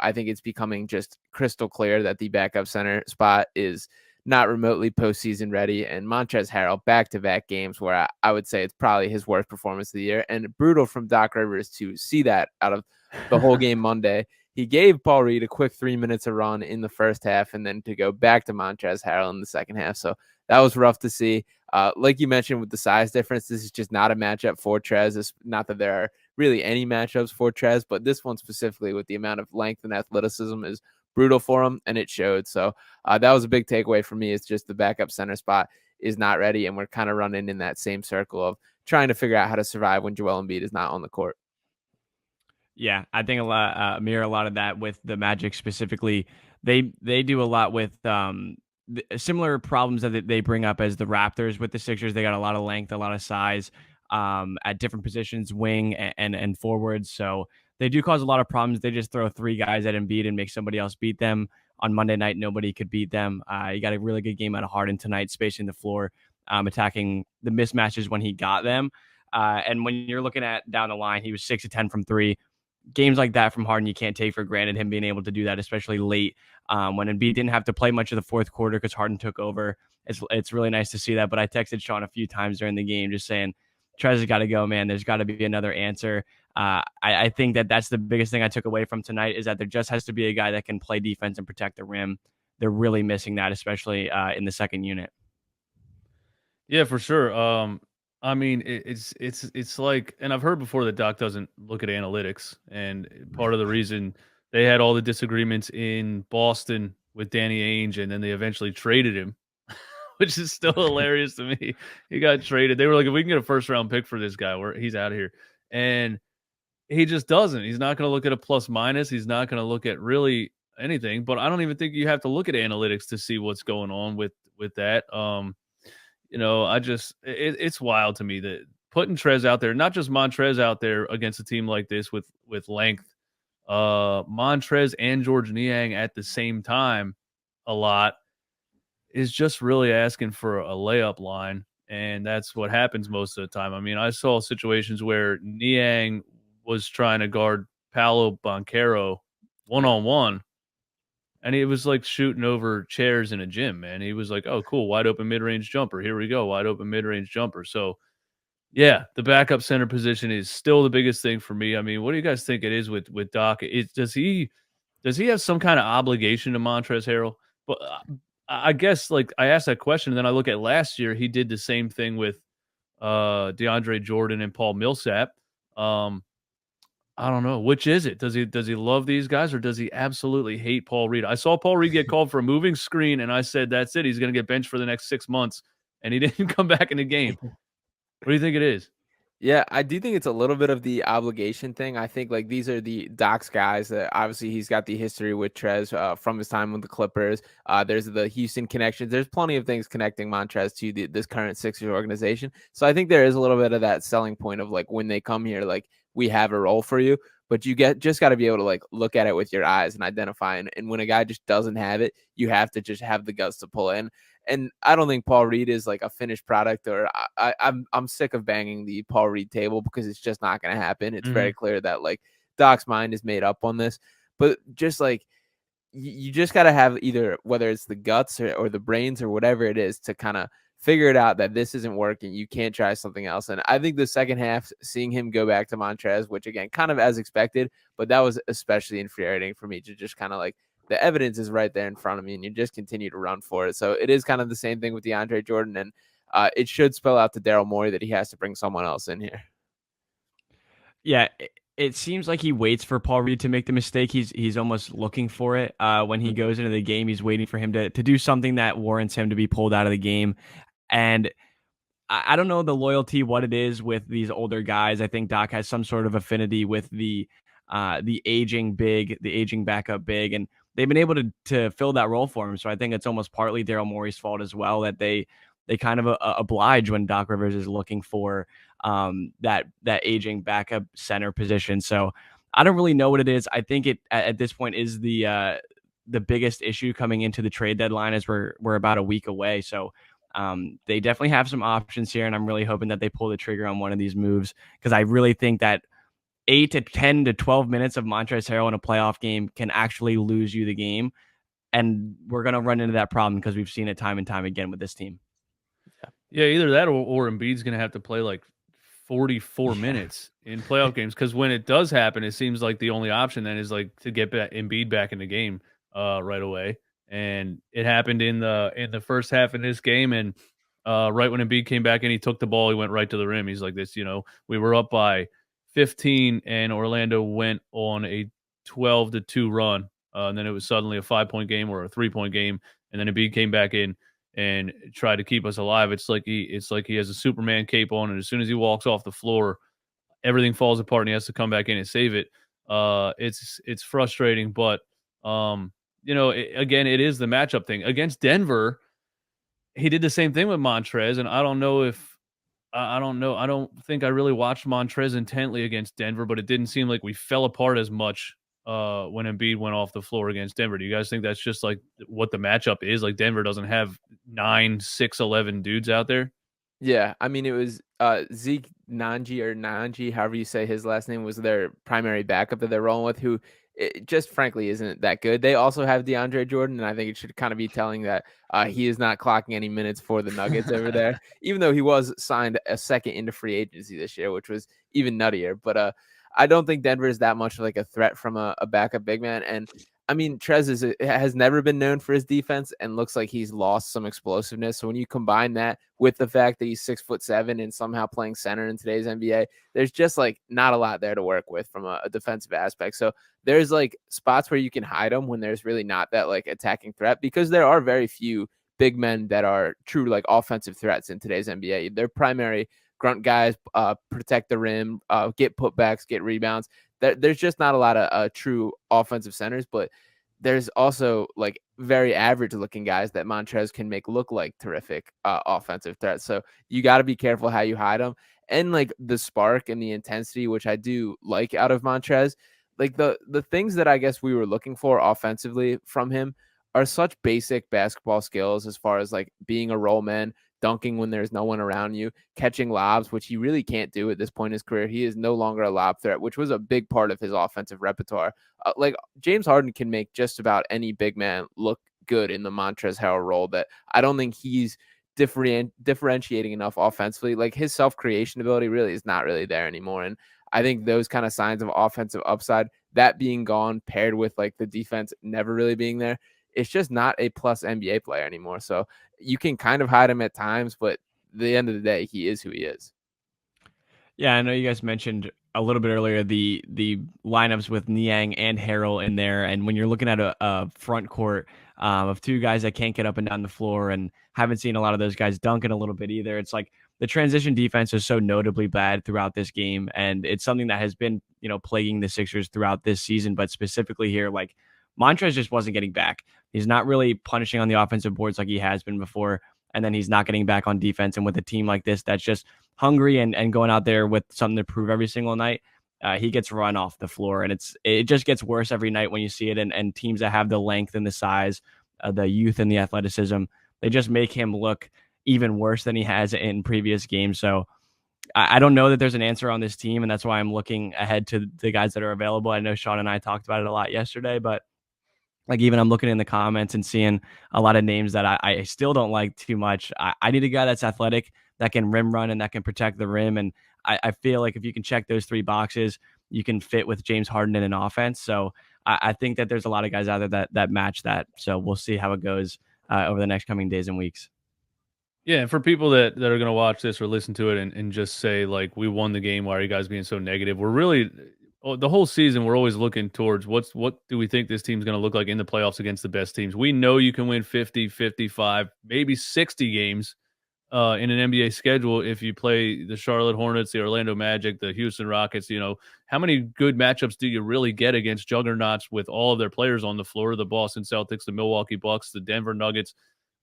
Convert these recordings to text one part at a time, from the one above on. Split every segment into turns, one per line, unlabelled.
I think it's becoming just crystal clear that the backup center spot is not remotely postseason ready. And Montrezl Harrell, back-to-back games where I would say it's probably his worst performance of the year. And brutal from Doc Rivers to see that out of the whole game Monday. He gave Paul Reed a quick 3 minutes of run in the first half and then to go back to Montrezl Harrell in the second half. So that was rough to see. Like you mentioned with the size difference, this is just not a matchup for Trez. It's not that there are really any matchups for Trez, but this one specifically with the amount of length and athleticism is brutal for him, and it showed. So that was a big takeaway for me. It's just the backup center spot is not ready, and we're kind of running in that same circle of trying to figure out how to survive when Joel Embiid is not on the court.
Yeah, I think mirror a lot of that with the Magic specifically. They do a lot with similar problems that they bring up as the Raptors with the Sixers. They got a lot of length, a lot of size at different positions, wing and forwards. So they do cause a lot of problems. They just throw three guys at Embiid and make somebody else beat them. On Monday night, nobody could beat them. You got a really good game out of Harden tonight, spacing the floor, attacking the mismatches when he got them. And when you're looking at down the line, he was 6 of 10 from three. Games like that from Harden, you can't take for granted him being able to do that, especially late when Embiid didn't have to play much of the fourth quarter because Harden took over. It's really nice to see that. But I texted Sean a few times during the game just saying, Trez has got to go, man. There's got to be another answer. I think that's the biggest thing I took away from tonight is that there just has to be a guy that can play defense and protect the rim. They're really missing that, especially in the second unit.
Yeah, for sure. I mean, it's like, and I've heard before that Doc doesn't look at analytics, and part of the reason they had all the disagreements in Boston with Danny Ainge, and then they eventually traded him, which is still hilarious to me. He got traded. They were like, if we can get a first round pick for this guy, he's out of here, and he just doesn't. He's not going to look at a plus minus. He's not going to look at really anything. But I don't even think you have to look at analytics to see what's going on with that. It's wild to me that putting Trez out there, not just Montrez out there against a team like this with length, Montrez and George Niang at the same time a lot is just really asking for a layup line. And that's what happens most of the time. I mean, I saw situations where Niang was trying to guard Paolo Banchero one-on-one, and he was like shooting over chairs in a gym, man. He was like, oh, cool, wide open mid-range jumper. Here we go, wide open mid-range jumper. So, yeah, the backup center position is still the biggest thing for me. I mean, what do you guys think it is with Doc? Does he have some kind of obligation to Montrezl Harrell? But I guess, like, I asked that question, and then I look at last year, he did the same thing with DeAndre Jordan and Paul Millsap. I don't know. Which is it? Does he love these guys, or does he absolutely hate Paul Reed? I saw Paul Reed get called for a moving screen, and I said, that's it. He's going to get benched for the next 6 months, and he didn't come back in the game. What do you think it is?
Yeah, I do think it's a little bit of the obligation thing. I think like these are the Doc's guys that obviously he's got the history with Trez from his time with the Clippers. There's the Houston connections. There's plenty of things connecting Montrez to this current Sixers organization. So I think there is a little bit of that selling point of like when they come here, like we have a role for you, but you just got to be able to like look at it with your eyes and identify. And when a guy just doesn't have it, you have to just have the guts to pull in. And I don't think Paul Reed is like a finished product, or I'm sick of banging the Paul Reed table because it's just not going to happen. It's very clear that like Doc's mind is made up on this, but just like you just got to have either, whether it's the guts or the brains or whatever it is, to kind of figure it out that this isn't working. You can't try something else. And I think the second half, seeing him go back to Montrez, which again, kind of as expected, but that was especially infuriating for me to just kind of like, the evidence is right there in front of me and you just continue to run for it. So it is kind of the same thing with DeAndre Jordan, and it should spell out to Daryl Morey that he has to bring someone else in here.
Yeah, it seems like he waits for Paul Reed to make the mistake. He's almost looking for it. When he goes into the game, he's waiting for him to do something that warrants him to be pulled out of the game. And I don't know the loyalty, what it is with these older guys. I think Doc has some sort of affinity with the aging backup big, and they've been able to fill that role for him. So I think it's almost partly Daryl Morey's fault as well that they kind of oblige when Doc Rivers is looking for that aging backup center position. So I don't really know what it is. I think it at this point is the biggest issue coming into the trade deadline, as we're about a week away. So they definitely have some options here, and I'm really hoping that they pull the trigger on one of these moves, because I really think that 8 to 10 to 12 minutes of Montrezl Harrell in a playoff game can actually lose you the game. And we're going to run into that problem because we've seen it time and time again with this team.
Yeah, either that or Embiid's going to have to play like 44 minutes in playoff games, because when it does happen, it seems like the only option then is like to get Embiid back in the game right away. And it happened in the first half of this game, and right when Embiid came back in, he took the ball, he went right to the rim. He's like, this, we were up by 15, and Orlando went on a 12-2 run, and then it was suddenly a 5-point game or a 3-point game, and then Embiid came back in and tried to keep us alive. It's like he has a Superman cape on, and as soon as he walks off the floor, everything falls apart, and he has to come back in and save it. It's frustrating, but again, it is the matchup thing against Denver. He did the same thing with Montrez, and I don't know if I don't know. I don't think I really watched Montrez intently against Denver, but it didn't seem like we fell apart as much when Embiid went off the floor against Denver. Do you guys think that's just like what the matchup is? Like Denver doesn't have 9, 6'11" dudes out there.
Yeah, I mean, it was Zeke Nanji, however you say his last name, was their primary backup that they're rolling with, who just frankly isn't that good. They also have DeAndre Jordan, and I think it should kind of be telling that he is not clocking any minutes for the Nuggets over there, even though he was signed a second into free agency this year, which was even nuttier. But I don't think Denver is that much like a threat from a backup big man. And I mean, Trez has never been known for his defense and looks like he's lost some explosiveness. So when you combine that with the fact that he's 6'7" and somehow playing center in today's NBA, there's just like not a lot there to work with from a defensive aspect. So there's like spots where you can hide him when there's really not that like attacking threat, because there are very few big men that are true like offensive threats in today's NBA. Their primary grunt guys protect the rim, get putbacks, get rebounds. There's just not a lot of true offensive centers, but there's also like very average looking guys that Montrez can make look like terrific offensive threats. So you got to be careful how you hide them. And like the spark and the intensity, which I do like out of Montrez, like the things that I guess we were looking for offensively from him are such basic basketball skills, as far as like being a roll man, dunking when there's no one around you, catching lobs, which he really can't do at this point in his career. He is no longer a lob threat, which was a big part of his offensive repertoire. Like James Harden can make just about any big man look good in the Montrezl Harrell role, that I don't think he's differentiating enough offensively. Like his self-creation ability really is not really there anymore. And I think those kind of signs of offensive upside, that being gone, paired with like the defense never really being there, it's just not a plus NBA player anymore. So you can kind of hide him at times, but at the end of the day, he is who he is.
Yeah, I know you guys mentioned a little bit earlier the lineups with Niang and Harrell in there, and when you're looking at a front court of two guys that can't get up and down the floor, and haven't seen a lot of those guys dunking a little bit either, it's like the transition defense is so notably bad throughout this game, and it's something that has been plaguing the Sixers throughout this season, but specifically here, like Montrez just wasn't getting back. He's not really punishing on the offensive boards like he has been before, and then he's not getting back on defense. And with a team like this that's just hungry and going out there with something to prove every single night, he gets run off the floor. And it just gets worse every night when you see it. And teams that have the length and the size, the youth and the athleticism, they just make him look even worse than he has in previous games. So I don't know that there's an answer on this team, and that's why I'm looking ahead to the guys that are available. I know Sean and I talked about it a lot yesterday, but like even I'm looking in the comments and seeing a lot of names that I still don't like too much. I need a guy that's athletic, that can rim run, and that can protect the rim. And I feel like if you can check those three boxes, you can fit with James Harden in an offense. So I think that there's a lot of guys out there that match that. So we'll see how it goes over the next coming days and weeks.
Yeah, and for people that are going to watch this or listen to it and just say, like, we won the game, why are you guys being so negative? We're really the whole season, we're always looking towards what do we think this team's going to look like in the playoffs against the best teams. We know you can win 50, 55, maybe 60 games in an NBA schedule if you play the Charlotte Hornets, the Orlando Magic, the Houston Rockets. How many good matchups do you really get against juggernauts with all of their players on the floor? The Boston Celtics, the Milwaukee Bucks, the Denver Nuggets.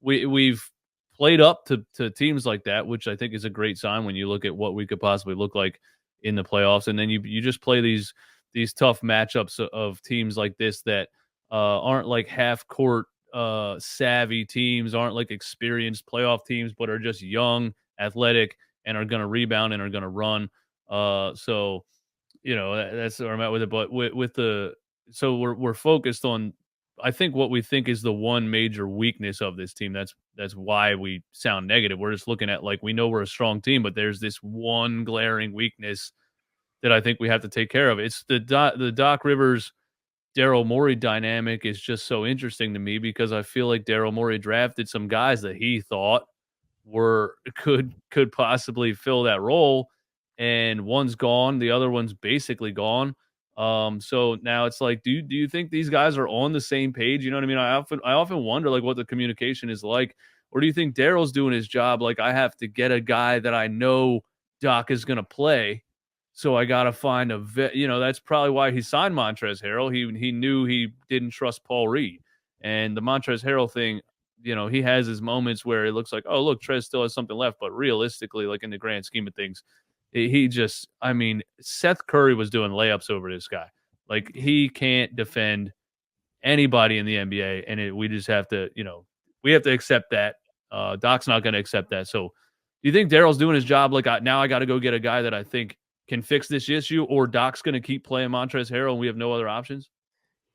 We've played up to teams like that, which I think is a great sign when you look at what we could possibly look like in the playoffs. And then you just play these tough matchups of teams like this that aren't like half court savvy teams, aren't like experienced playoff teams, but are just young, athletic, and are going to rebound and are going to run. So that's where I'm at with it. But with the so we're focused on, I think, what we think is the one major weakness of this team. That's why we sound negative. We're just looking at, like, we know we're a strong team, but there's this one glaring weakness that I think we have to take care of. It's the Doc Rivers Daryl Morey dynamic is just so interesting to me, because I feel like Daryl Morey drafted some guys that he thought could possibly fill that role, and one's gone, the other one's basically gone. So now it's like, do you think these guys are on the same page? You know what I mean? I often wonder, like, what the communication is like. Or do you think Daryl's doing his job like, I have to get a guy that I know Doc is going to play, so I got to find a vet. That's probably why he signed Montrezl Harrell. He knew he didn't trust Paul Reed. And the Montrezl Harrell thing, he has his moments where it looks like, oh, look, Trez still has something left. But realistically, like, in the grand scheme of things, he just, I mean, Seth Curry was doing layups over this guy. Like, he can't defend anybody in the NBA. And we just have to, we have to accept that. Doc's not going to accept that. So do you think Daryl's doing his job? Like, now I got to go get a guy that I think can fix this issue, or Doc's going to keep playing Montrezl Harrell and we have no other options?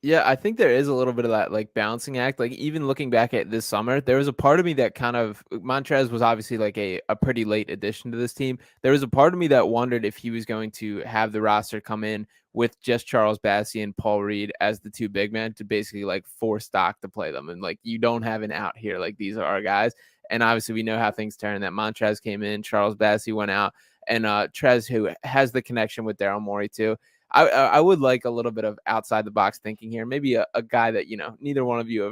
Yeah, I think there is a little bit of that like balancing act. Like even looking back at this summer, there was a part of me that kind of Montrez was obviously like a pretty late addition to this team. There was a part of me that wondered if he was going to have the roster come in with just Charles Bassey and Paul Reed as the two big men to basically like force Doc to play them. And like, you don't have an out here. Like, these are our guys. And obviously we know how things turn. That Montrez came in, Charles Bassey went out, and Trez, who has the connection with Daryl Morey too. I would like a little bit of outside the box thinking here. Maybe a guy that, neither one of you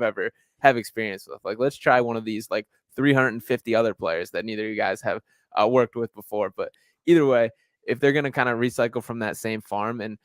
have experience with. Like, let's try one of these like 350 other players that neither of you guys have worked with before. But either way, if they're going to kind of recycle from that same farm, and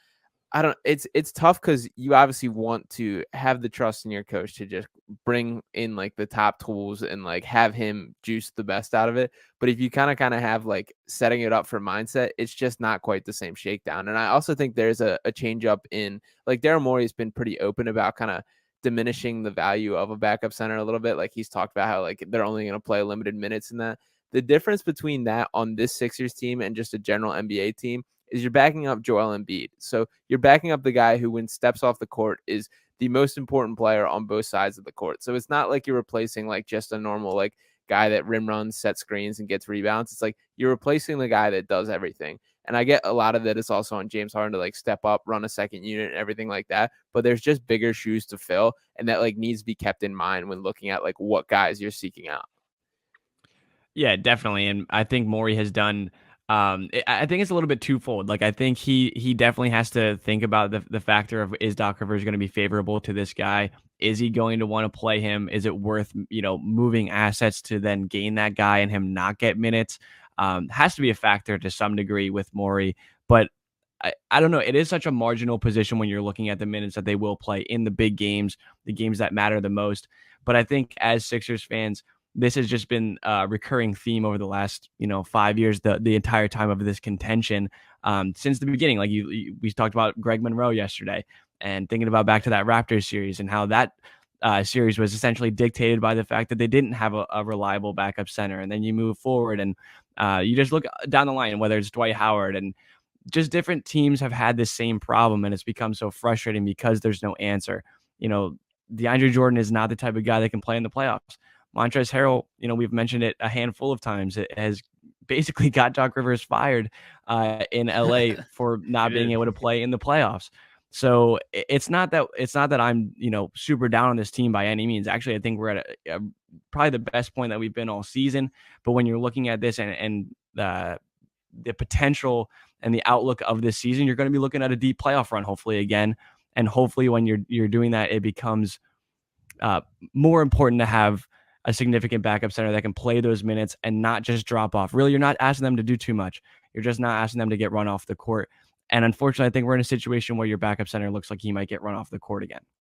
it's tough because you obviously want to have the trust in your coach to just bring in like the top tools and like have him juice the best out of it. But if you kind of have like setting it up for mindset, it's just not quite the same shakedown. And I also think there's a change up in, like, Daryl Morey has been pretty open about kind of diminishing the value of a backup center a little bit. Like, he's talked about how like they're only going to play limited minutes in that. The difference between that on this Sixers team and just a general NBA team is you're backing up Joel Embiid. So you're backing up the guy who, when steps off the court, is the most important player on both sides of the court. So it's not like you're replacing like just a normal like guy that rim runs, set screens, and gets rebounds. It's like you're replacing the guy that does everything. And I get a lot of that is also on James Harden to like step up, run a second unit, and everything like that. But there's just bigger shoes to fill, and that like needs to be kept in mind when looking at like what guys you're seeking out.
Yeah, definitely. And I think Morey has done. I think it's a little bit twofold. Like, I think he definitely has to think about the factor of, is Doc Rivers going to be favorable to this guy? Is he going to want to play him? Is it worth moving assets to then gain that guy and him not get minutes? Has to be a factor to some degree with Morey, but I don't know. It is such a marginal position when you're looking at the minutes that they will play in the big games, the games that matter the most. But I think as Sixers fans, this has just been a recurring theme over the last 5 years, the entire time of this contention, since the beginning. Like we talked about Greg Monroe yesterday, and thinking about back to that Raptors series and how that series was essentially dictated by the fact that they didn't have a reliable backup center. And then you move forward and you just look down the line, whether it's Dwight Howard, and just different teams have had this same problem, and it's become so frustrating because there's no answer. DeAndre Jordan is not the type of guy that can play in the playoffs. Montrezl Harrell, we've mentioned it a handful of times. It has basically got Doc Rivers fired in LA for not being able to play in the playoffs. So it's not that I'm, super down on this team by any means. Actually, I think we're at probably the best point that we've been all season. But when you're looking at this and the potential and the outlook of this season, you're going to be looking at a deep playoff run, hopefully again. And hopefully when you're doing that, it becomes more important to have a significant backup center that can play those minutes and not just drop off. Really, you're not asking them to do too much. You're just not asking them to get run off the court. And unfortunately, I think we're in a situation where your backup center looks like he might get run off the court again.